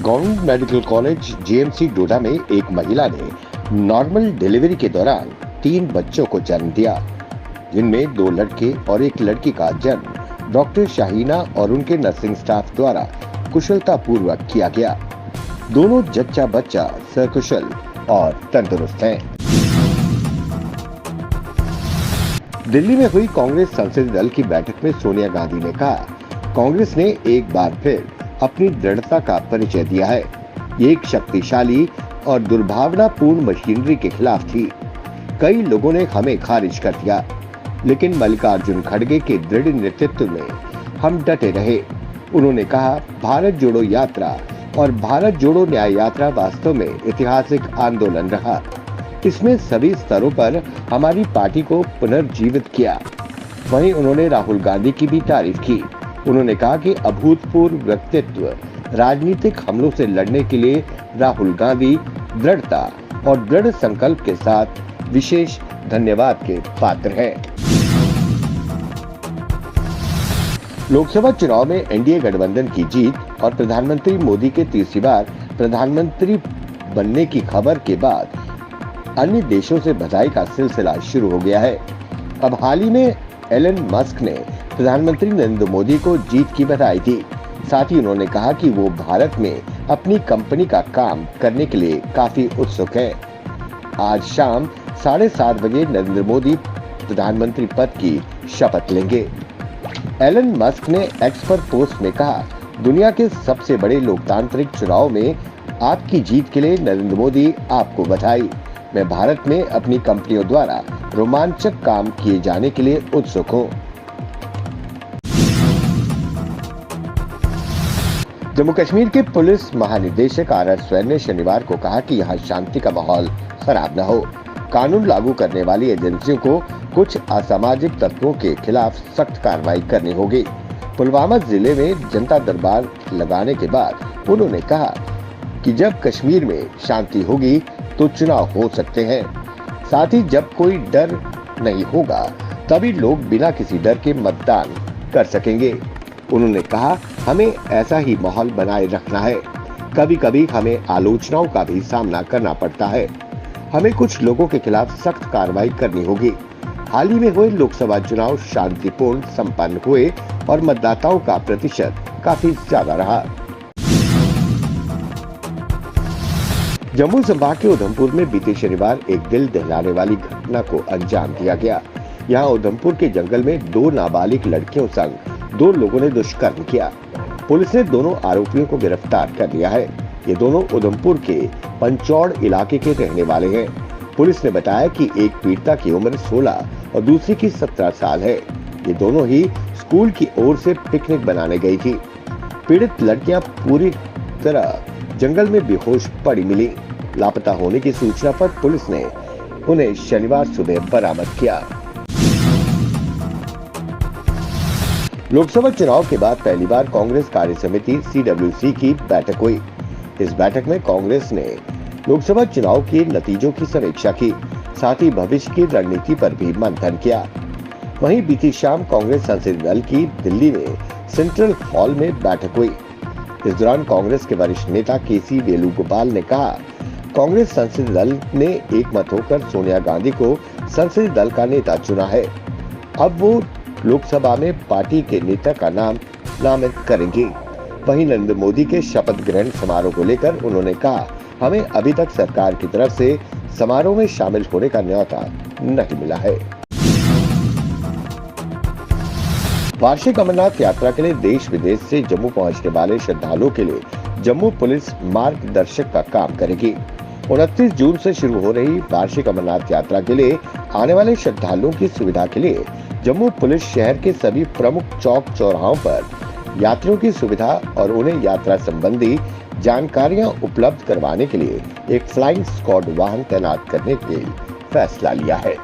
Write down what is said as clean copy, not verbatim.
Government medical college GMC डोडा में एक महिला ने नॉर्मल डिलीवरी के दौरान 3 बच्चों को जन्म दिया, जिनमें 2 लड़के और 1 लड़की का जन्म डॉक्टर शाहीना और उनके नर्सिंग स्टाफ द्वारा कुशलता पूर्वक किया गया। दोनों जच्चा बच्चा सकुशल और तंदुरुस्त हैं। दिल्ली में हुई कांग्रेस संसदीय दल की बैठक में सोनिया गांधी ने कहा, कांग्रेस ने एक बार फिर अपनी दृढ़ता का परिचय दिया है। ये एक शक्तिशाली और दुर्भावनापूर्ण मशीनरी के खिलाफ थी। कई लोगों ने हमें खारिज कर दिया, लेकिन मल्लिकार्जुन खड़गे के दृढ़ नेतृत्व में हम डटे रहे। उन्होंने कहा, भारत जोड़ो यात्रा और भारत जोड़ो न्याय यात्रा वास्तव में ऐतिहासिक आंदोलन रहा। इसमें सभी स्तरों पर हमारी पार्टी को पुनर्जीवित किया। वहीं उन्होंने राहुल गांधी की भी तारीफ की। उन्होंने कहा कि अभूतपूर्व व्यक्तित्व राजनीतिक हमलों से लड़ने के लिए राहुल गांधी दृढ़ता और दृढ़ संकल्प के साथ विशेष धन्यवाद के पात्र हैं। लोकसभा चुनाव में एनडीए गठबंधन की जीत और प्रधानमंत्री मोदी के तीसरी बार प्रधानमंत्री बनने की खबर के बाद अन्य देशों से बधाई का सिलसिला शुरू हो गया है। अब हाल ही में एलन मस्क ने प्रधानमंत्री नरेंद्र मोदी को जीत की बधाई दी। साथ ही उन्होंने कहा कि वो भारत में अपनी कंपनी का काम करने के लिए काफी उत्सुक हैं। आज शाम 7:30 बजे नरेंद्र मोदी प्रधानमंत्री पद की शपथ लेंगे। एलन मस्क ने एक्स पर पोस्ट में कहा, दुनिया के सबसे बड़े लोकतांत्रिक चुनाव में आपकी जीत के लिए नरेंद्र मोदी आपको बधाई। मैं भारत में अपनी कंपनियों द्वारा रोमांचक काम किए जाने के लिए उत्सुक हूँ। जम्मू कश्मीर के पुलिस महानिदेशक आर स्वैन ने शनिवार को कहा कि यहाँ शांति का माहौल खराब न हो। कानून लागू करने वाली एजेंसियों को कुछ असामाजिक तत्वों के खिलाफ सख्त कार्रवाई करनी होगी। पुलवामा जिले में जनता दरबार लगाने के बाद उन्होंने कहा कि जब कश्मीर में शांति होगी तो चुनाव हो सकते हैं। साथ ही जब कोई डर नहीं होगा तभी लोग बिना किसी डर के मतदान कर सकेंगे। उन्होंने कहा, हमें ऐसा ही माहौल बनाए रखना है। कभी कभी हमें आलोचनाओं का भी सामना करना पड़ता है। हमें कुछ लोगों के खिलाफ सख्त कार्रवाई करनी होगी। हाल ही में हुए लोकसभा चुनाव शांतिपूर्ण संपन्न हुए और मतदाताओं का प्रतिशत काफी ज्यादा रहा। जम्मू संभाग के उधमपुर में बीते शनिवार एक दिल दहलाने वाली घटना को अंजाम दिया गया। यहाँ उधमपुर के जंगल में 2 नाबालिग लड़कियों संग 2 लोगों ने दुष्कर्म किया। पुलिस ने दोनों आरोपियों को गिरफ्तार कर लिया है। ये दोनों उधमपुर के पंचौड़ इलाके के रहने वाले हैं। पुलिस ने बताया कि एक पीड़िता की उम्र 16 और दूसरी की 17 साल है। ये दोनों ही स्कूल की ओर से पिकनिक बनाने गई थी। पीड़ित लड़कियां पूरी तरह जंगल में बेहोश पड़ी मिली। लापता होने की सूचना पर पुलिस ने उन्हें शनिवार सुबह बरामद किया। लोकसभा चुनाव के बाद पहली बार कांग्रेस कार्य समिति CWC की बैठक हुई। इस बैठक में कांग्रेस ने लोकसभा चुनाव के नतीजों की समीक्षा की, साथ ही भविष्य की रणनीति पर भी मंथन किया। वहीं बीती शाम कांग्रेस संसदीय दल की दिल्ली में सेंट्रल हॉल में बैठक हुई। इस दौरान कांग्रेस के वरिष्ठ नेता KC वेणुगोपाल ने कहा, कांग्रेस संसदीय दल ने एकमत होकर सोनिया गांधी को संसदीय दल का नेता चुना है। अब वो लोकसभा में पार्टी के नेता का नाम नामित करेंगे। वहीं नरेंद्र मोदी के शपथ ग्रहण समारोह को लेकर उन्होंने कहा, हमें अभी तक सरकार की तरफ से समारोह में शामिल होने का न्योता नहीं मिला है। वार्षिक अमरनाथ यात्रा के लिए देश विदेश से जम्मू पहुंचने वाले श्रद्धालुओं के लिए जम्मू पुलिस मार्गदर्शक का काम करेगी। 29 जून से शुरू हो रही वार्षिक अमरनाथ यात्रा के लिए आने वाले श्रद्धालुओं की सुविधा के लिए जम्मू पुलिस शहर के सभी प्रमुख चौक चौराहों पर यात्रियों की सुविधा और उन्हें यात्रा संबंधी जानकारियां उपलब्ध करवाने के लिए एक फ्लाइंग स्क्वाड वाहन तैनात करने के फैसला लिया है।